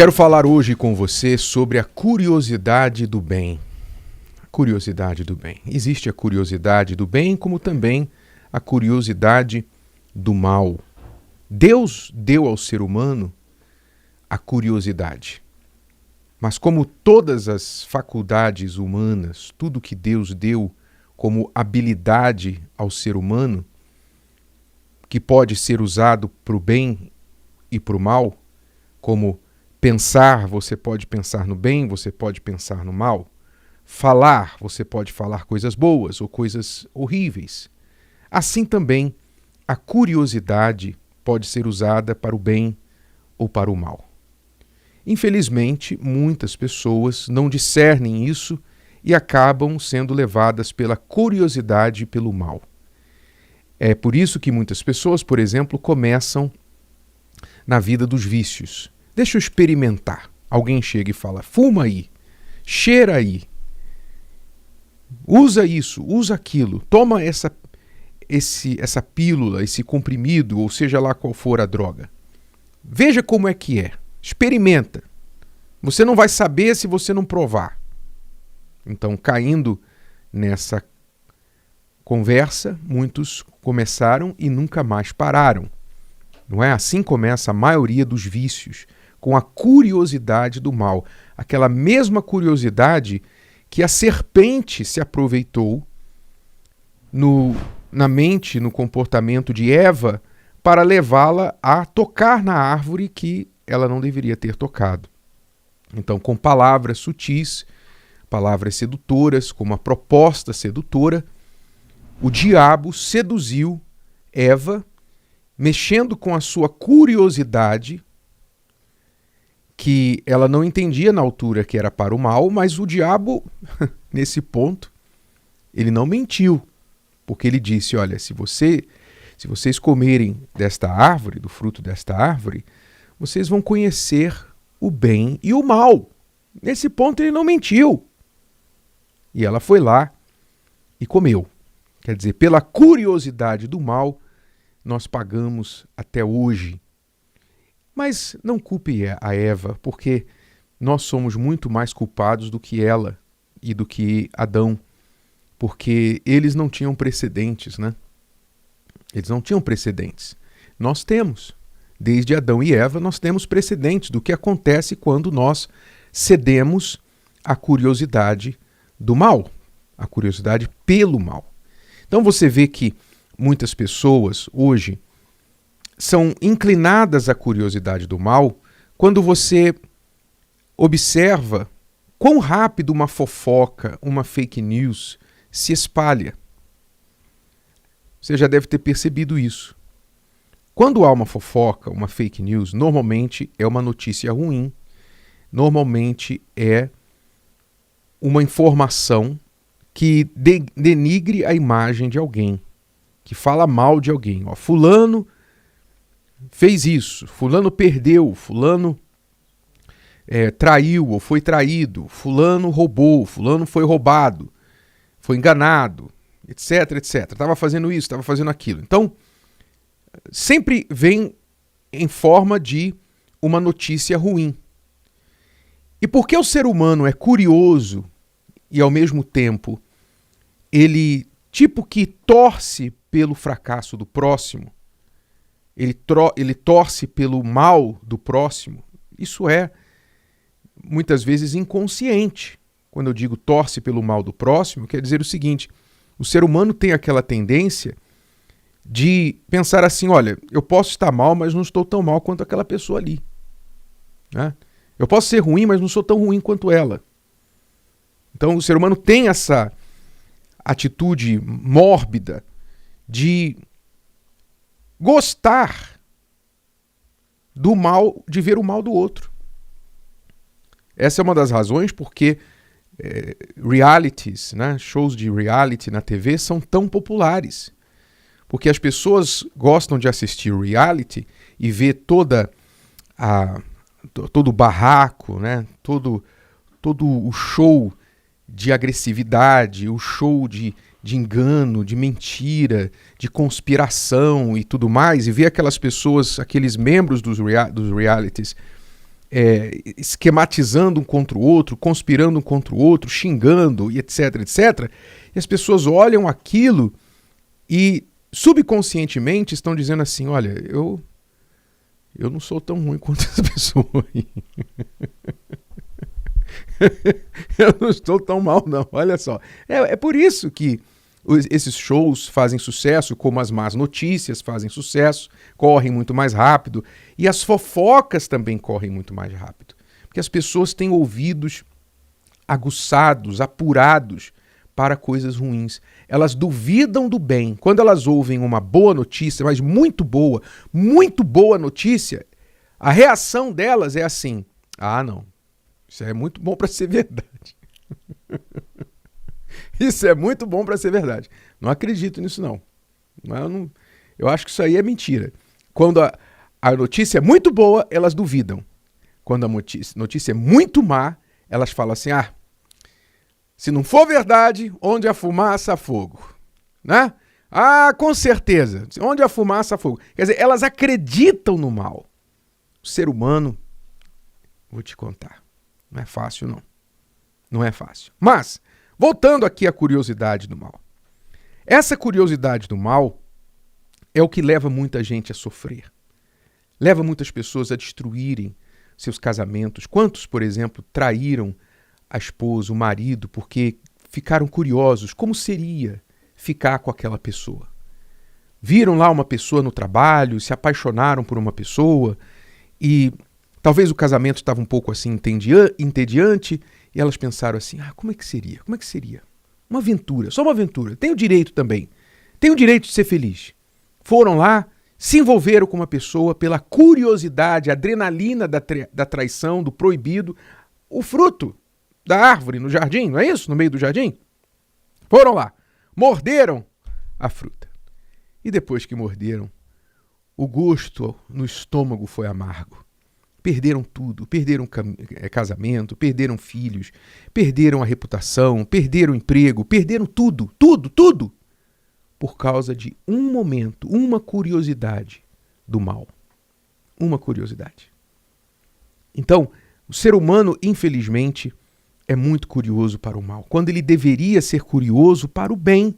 Quero falar hoje com você sobre a curiosidade do bem. Curiosidade do bem. Existe a curiosidade do bem, como também a curiosidade do mal. Deus deu ao ser humano a curiosidade. Mas como todas as faculdades humanas, tudo que Deus deu como habilidade ao ser humano, que pode ser usado para o bem e para o mal, como pensar, você pode pensar no bem, você pode pensar no mal. Falar, você pode falar coisas boas ou coisas horríveis. Assim também, a curiosidade pode ser usada para o bem ou para o mal. Infelizmente, muitas pessoas não discernem isso e acabam sendo levadas pela curiosidade e pelo mal. É por isso que muitas pessoas, por exemplo, começam na vida dos vícios. Deixa eu experimentar. Alguém chega e fala, fuma aí, cheira aí, usa isso, usa aquilo, toma essa pílula, esse comprimido, ou seja lá qual for a droga. Veja como é que é, experimenta. Você não vai saber se você não provar. Então, caindo nessa conversa, muitos começaram e nunca mais pararam. Não é? Assim começa a maioria dos vícios, com a curiosidade do mal. Aquela mesma curiosidade que a serpente se aproveitou na mente, no comportamento de Eva, para levá-la a tocar na árvore que ela não deveria ter tocado. Então, com palavras sutis, palavras sedutoras, com uma proposta sedutora, o diabo seduziu Eva, mexendo com a sua curiosidade, que ela não entendia na altura que era para o mal, mas o diabo, nesse ponto, ele não mentiu, porque ele disse, olha, se vocês comerem desta árvore, do fruto desta árvore, vocês vão conhecer o bem e o mal. Nesse ponto ele não mentiu. E ela foi lá e comeu. Quer dizer, pela curiosidade do mal, nós pagamos até hoje. Mas não culpe a Eva, porque nós somos muito mais culpados do que ela e do que Adão, porque eles não tinham precedentes, né? Eles não tinham precedentes. Nós temos. Desde Adão e Eva, nós temos precedentes do que acontece quando nós cedemos à curiosidade do mal, a curiosidade pelo mal. Então você vê que muitas pessoas hoje são inclinadas à curiosidade do mal quando você observa quão rápido uma fofoca, uma fake news se espalha. Você já deve ter percebido isso. Quando há uma fofoca, uma fake news, normalmente é uma notícia ruim, normalmente é uma informação que denigre a imagem de alguém, que fala mal de alguém. Ó, fulano fez isso, fulano perdeu, fulano traiu ou foi traído, fulano roubou, fulano foi roubado, foi enganado, etc, etc. Estava fazendo isso, estava fazendo aquilo. Então, sempre vem em forma de uma notícia ruim. E porque o ser humano é curioso e, ao mesmo tempo, ele tipo que torce pelo fracasso do próximo, ele torce pelo mal do próximo, isso é muitas vezes inconsciente. Quando eu digo torce pelo mal do próximo, quer dizer o seguinte, o ser humano tem aquela tendência de pensar assim, olha, eu posso estar mal, mas não estou tão mal quanto aquela pessoa ali. Né? Eu posso ser ruim, mas não sou tão ruim quanto ela. Então o ser humano tem essa atitude mórbida de gostar do mal, de ver o mal do outro. Essa é uma das razões porque realities, né, shows de reality na TV são tão populares. Porque as pessoas gostam de assistir reality e ver todo o barraco, né, todo o show de agressividade, o show de engano, de mentira, de conspiração e tudo mais, e ver aquelas pessoas, aqueles membros dos realities, esquematizando um contra o outro, conspirando um contra o outro, xingando e etc, etc. E as pessoas olham aquilo e subconscientemente estão dizendo assim, olha, eu não sou tão ruim quanto essa pessoa aí. Eu não estou tão mal não, olha só. É por isso que esses shows fazem sucesso, como as más notícias fazem sucesso, correm muito mais rápido, e as fofocas também correm muito mais rápido. Porque as pessoas têm ouvidos aguçados, apurados para coisas ruins. Elas duvidam do bem. Quando elas ouvem uma boa notícia, mas muito boa notícia, a reação delas é assim, ah não, isso é muito bom para ser verdade. Isso é muito bom para ser verdade. Não acredito nisso, não. Eu acho que isso aí é mentira. Quando a notícia é muito boa, elas duvidam. Quando a notícia é muito má, elas falam assim, se não for verdade, onde há fumaça, há fogo. Né? Com certeza. Onde há fumaça, há fogo. Quer dizer, elas acreditam no mal. O ser humano, vou te contar, não é fácil, não. Não é fácil. Mas, voltando aqui à curiosidade do mal. Essa curiosidade do mal é o que leva muita gente a sofrer. Leva muitas pessoas a destruírem seus casamentos. Quantos, por exemplo, traíram a esposa, o marido, porque ficaram curiosos como seria ficar com aquela pessoa. Viram lá uma pessoa no trabalho, se apaixonaram por uma pessoa e talvez o casamento estava um pouco assim entediante e elas pensaram assim, como é que seria? Como é que seria? Uma aventura, só uma aventura. Tem o direito também. Tem o direito de ser feliz. Foram lá, se envolveram com uma pessoa pela curiosidade, a adrenalina da traição, do proibido, o fruto da árvore no jardim, não é isso? No meio do jardim? Foram lá, morderam a fruta. E depois que morderam, o gosto no estômago foi amargo. Perderam tudo, perderam casamento, perderam filhos, perderam a reputação, perderam o emprego, perderam tudo, tudo, por causa de um momento, uma curiosidade do mal. Uma curiosidade. Então, o ser humano, infelizmente, é muito curioso para o mal, quando ele deveria ser curioso para o bem.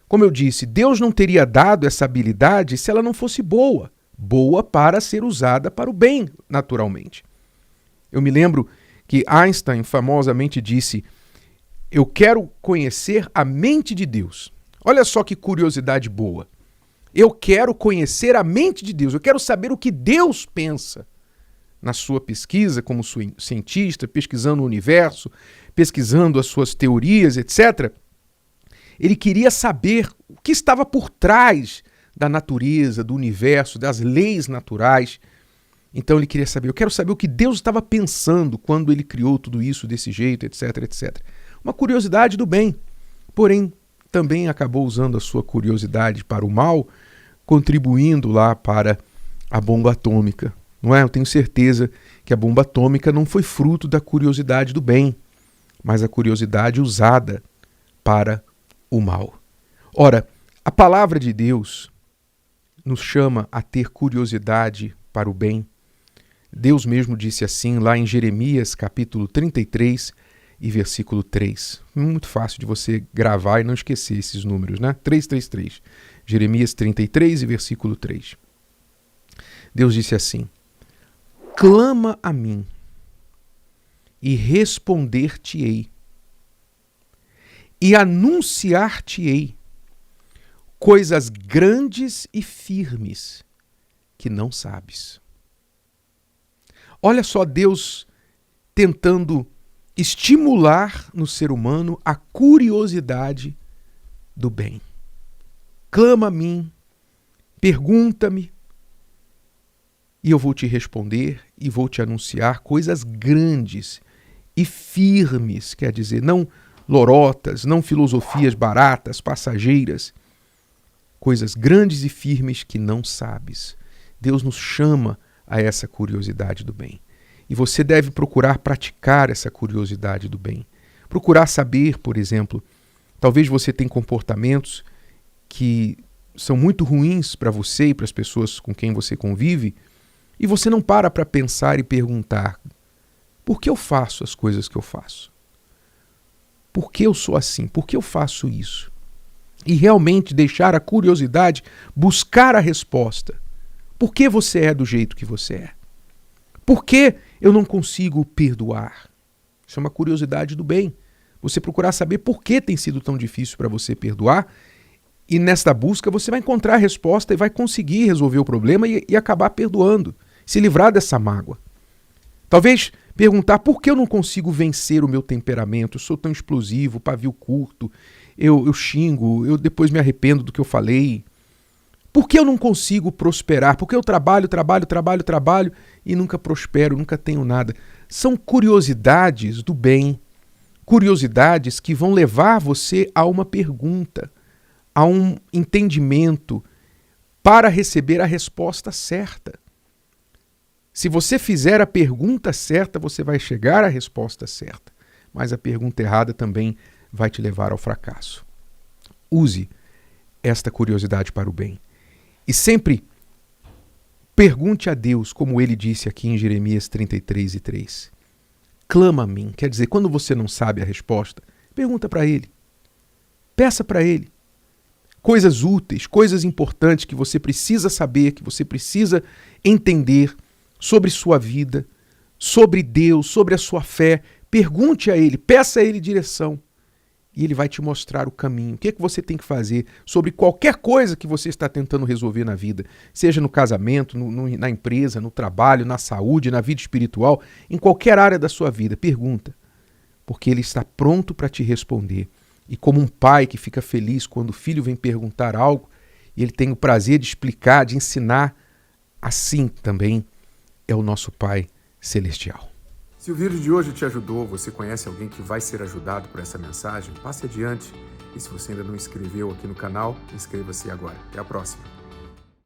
Como eu disse, Deus não teria dado essa habilidade se ela não fosse boa. Boa para ser usada para o bem, naturalmente. Eu me lembro que Einstein famosamente disse, eu quero conhecer a mente de Deus. Olha só que curiosidade boa. Eu quero conhecer a mente de Deus, eu quero saber o que Deus pensa. Na sua pesquisa como cientista, pesquisando o universo, pesquisando as suas teorias, etc. Ele queria saber o que estava por trás da natureza, do universo, das leis naturais. Então ele queria saber, eu quero saber o que Deus estava pensando quando ele criou tudo isso desse jeito, etc, etc. Uma curiosidade do bem, porém também acabou usando a sua curiosidade para o mal, contribuindo lá para a bomba atômica. Não é? Eu tenho certeza que a bomba atômica não foi fruto da curiosidade do bem, mas a curiosidade usada para o mal. Ora, a palavra de Deus nos chama a ter curiosidade para o bem. Deus mesmo disse assim lá em Jeremias capítulo 33 e versículo 3. Muito fácil de você gravar e não esquecer esses números, né? 333. Jeremias 33 e versículo 3. Deus disse assim, clama a mim e responder-te-ei e anunciar-te-ei coisas grandes e firmes que não sabes. Olha só Deus tentando estimular no ser humano a curiosidade do bem. Clama a mim, pergunta-me, e eu vou te responder e vou te anunciar coisas grandes e firmes, quer dizer, não lorotas, não filosofias baratas, passageiras, coisas grandes e firmes que não sabes. Deus nos chama a essa curiosidade do bem. E você deve procurar praticar essa curiosidade do bem. Procurar saber, por exemplo, talvez você tenha comportamentos que são muito ruins para você e para as pessoas com quem você convive, e você não para pensar e perguntar, Por que eu faço as coisas que eu faço? Por que eu sou assim? Por que eu faço isso? E realmente deixar a curiosidade buscar a resposta. Por que você é do jeito que você é? Por que eu não consigo perdoar? Isso é uma curiosidade do bem. Você procurar saber por que tem sido tão difícil para você perdoar, e nesta busca você vai encontrar a resposta e vai conseguir resolver o problema e acabar perdoando, se livrar dessa mágoa. Talvez perguntar por que eu não consigo vencer o meu temperamento, eu sou tão explosivo, pavio curto, eu xingo, eu depois me arrependo do que eu falei. Por que eu não consigo prosperar? Por que eu trabalho e nunca prospero, nunca tenho nada? São curiosidades do bem, curiosidades que vão levar você a uma pergunta, a um entendimento para receber a resposta certa. Se você fizer a pergunta certa, você vai chegar à resposta certa, mas a pergunta errada também vai te levar ao fracasso. Use esta curiosidade para o bem. E sempre pergunte a Deus, como ele disse aqui em Jeremias 33:3. Clama a mim, quer dizer, quando você não sabe a resposta, pergunta para ele. Peça para ele. Coisas úteis, coisas importantes que você precisa saber, que você precisa entender sobre sua vida, sobre Deus, sobre a sua fé. Pergunte a ele, peça a ele direção. E ele vai te mostrar o caminho. O que é que você tem que fazer sobre qualquer coisa que você está tentando resolver na vida. Seja no casamento, na empresa, no trabalho, na saúde, na vida espiritual, em qualquer área da sua vida. Pergunta. Porque ele está pronto para te responder. E como um pai que fica feliz quando o filho vem perguntar algo, e ele tem o prazer de explicar, de ensinar, assim também é o nosso Pai Celestial. Se o vídeo de hoje te ajudou, você conhece alguém que vai ser ajudado por essa mensagem, passe adiante. E se você ainda não inscreveu aqui no canal, inscreva-se agora. Até a próxima.